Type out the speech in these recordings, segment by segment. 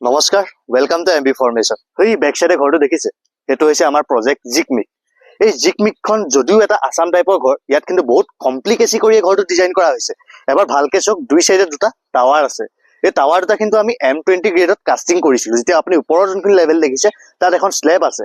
নমস্কাৰ, welcome to MB formation. এই back চাইডে ঘৰটো দেখিছে, সেইটো হৈছে আমাৰ প্ৰজেক্ট জিকমিক। এই জিকমিকখন যদিও এটা আছাম টাইপৰ ঘৰ, ইয়াত কিন্তু বহুত কমপ্লিকেচি কৰি এই ঘৰটো ডিজাইন কৰা হৈছে। এবাৰ ভালকে চাওক, দুই চাইডে দুটা টাৱাৰ আছে। এই টাৱাৰ দুটা কিন্তু আমি M20 গ্ৰেডত কাষ্টিং কৰিছিলো। যেতিয়া আপুনি ওপৰৰ যোনখিনি লেভেল দেখিছে, তাত এখন স্লেব আছে।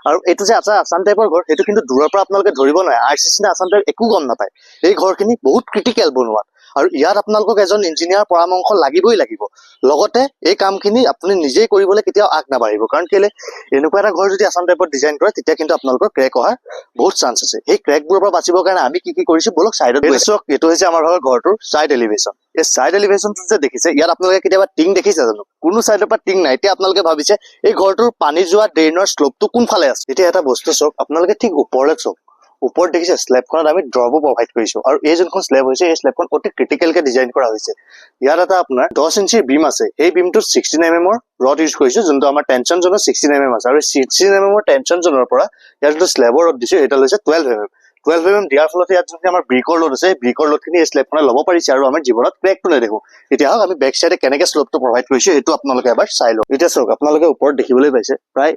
আৰু এইটো যে আছাম টাইপৰ ঘৰ, সেইটো কিন্তু দূৰৰ পৰা আপোনালোকে ধৰিব নোৱাৰে। RCC নে আছাম টাইপ একো গম নাপায়। এই ঘৰখিনি বহুত ক্ৰিটিকেল বনোৱাত, আৰু ইয়াত আপোনালোকক এজন ইঞ্জিনিয়াৰ পৰামৰ্শ লাগিবই লাগিব। লগতে এই কামখিনি আপুনি নিজেই কৰিবলৈ কেতিয়াও আগ নাবাঢ়িব, কাৰণ কেলে এনেকুৱা এটা ঘৰ যদি আছাম টাইপত ডিজাইন কৰে, তেতিয়া কিন্তু আপোনালোকৰ ক্ৰেক অহাৰ বহুত চান্স আছে। সেই ক্ৰেকবোৰৰ পৰা বাচিবৰ কাৰণে আমি কি কৰিছো, বলক চাইডত গৈ চাওক। এইটো হৈছে আমাৰ ঘৰটোৰ চাইড এলিভেশ্যন। এই চাইড এলিভেশ্যনটো যে দেখিছে, ইয়াত আপোনালোকে কেতিয়াবা টিং দেখিছে জানো? কোনো চাইডৰ পৰা টিং নাই। এতিয়া আপোনালোকে ভাবিছে এই ঘৰটোৰ পানী যোৱা ড্ৰেইনৰ শ্লোপটো কোনফালে আছে। এতিয়া এটা বস্তু চাওক, আপোনালোকে ঠিক ওপৰলৈ চাওক। ওপৰত দেখিছে স্লেবখনত আমি ড্ৰপো প্ৰভাইড কৰিছো, আৰু এই যোনখন স্লেব হৈছে, এই স্লেবখন অতি ক্ৰিটিকেলকে ডিজাইন কৰা হৈছে। ইয়াত এটা আপোনাৰ 10 ইঞ্চিৰ বিম আছে। এই বিমটোত 16 mm ৰড ইউজ কৰিছো, যোনটো আমাৰ টেনচন জোনত 16 mm আছে। আৰু 16 mm টেনচন জোনৰ পৰা ইয়াত যোনটো স্লেবৰ ৰড দিছো, এটা লৈছে 12 mm। 12 mm দিয়াৰ ফলত ইয়াত যোনখিনি আমাৰ ব্ৰিকৰ লোড আছে, ব্ৰিকৰ লোডখিনি এই স্লেবখনে ল'ব পাৰিছে, আৰু আমাৰ জীৱনত ক্ৰেকটো নেদেখো। এতিয়া হওক, আমি বেক চাইডে কেনেকে শ্লোপটো প্ৰভাইড কৰিছো, সেইটো আপোনালোকে এবাৰ চাই লওক। এতিয়া চাওক, আপোনালোকে ওপৰত দেখিবলৈ পাইছে প্ৰায়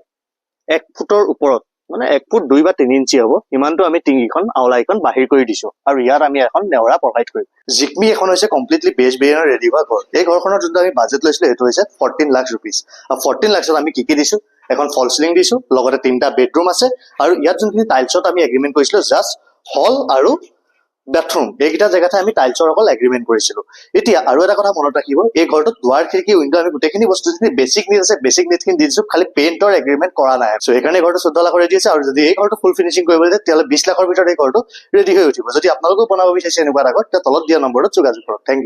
1 ফুটৰ ওপৰত, মানে 1 ফুট 2 বা 3 ইঞ্চি হ'ব, ইমানটো আমি টিঙিখন আওলাইখন বাহিৰ কৰি দিছো, আৰু ইয়াত আমি এখন নেওৰা প্ৰভাইড কৰিম। জিকমি এখন হৈছে কমপ্লিটলি বেছ বেৰিয়াৰ ৰেডি হোৱা ঘৰ। এই ঘৰখনৰ যোনটো আমি বাজেট লৈছিলো, সেইটো হৈছে 14 লাখ ৰুপিজ। আৰু 14 লাখত আমি কি দিছো, এখন ফল চিলিং দিছো, লগতে 3টা বেডৰুম আছে, আৰু ইয়াত যোনখিনি টাইলছত আমি এগ্ৰিমেণ্ট কৰিছিলো, জাষ্ট হল আৰু বাথৰুম, এইকেইটা জেগাতে আমি টাইলছৰ অকল এগ্ৰিমেণ্ট কৰিছিলো। এতিয়া আৰু এটা কথা মনত ৰাখিব, এই ঘৰটোত দুৱাৰ খিৰিকী উইণ্ডো আমি গোটেইখিনি বস্তু যদি বেছিক নিড আছে, বেছিক নিড খিনি দি দিছো, খালি পেইণ্টৰ এগ্ৰিমেণ্ট কৰা নাই। চ' সেইকাৰণে ঘৰটো 14 লাখৰ ৰেডি আছে। আৰু যদি এই ঘৰটো ফুল ফিনিচিং কৰিব দিয়ে, তেতিয়াহ'লে 20 লাখৰ ভিতৰত এই ঘৰটো ৰেডি হৈ উঠিব। যদি আপোনালোকেও বনাব বিচাৰিছে এনেকুৱা এটা ঘৰ, তেতিয়া তলত দিয়া নম্বৰত যোগাযোগ কৰক। Thank U.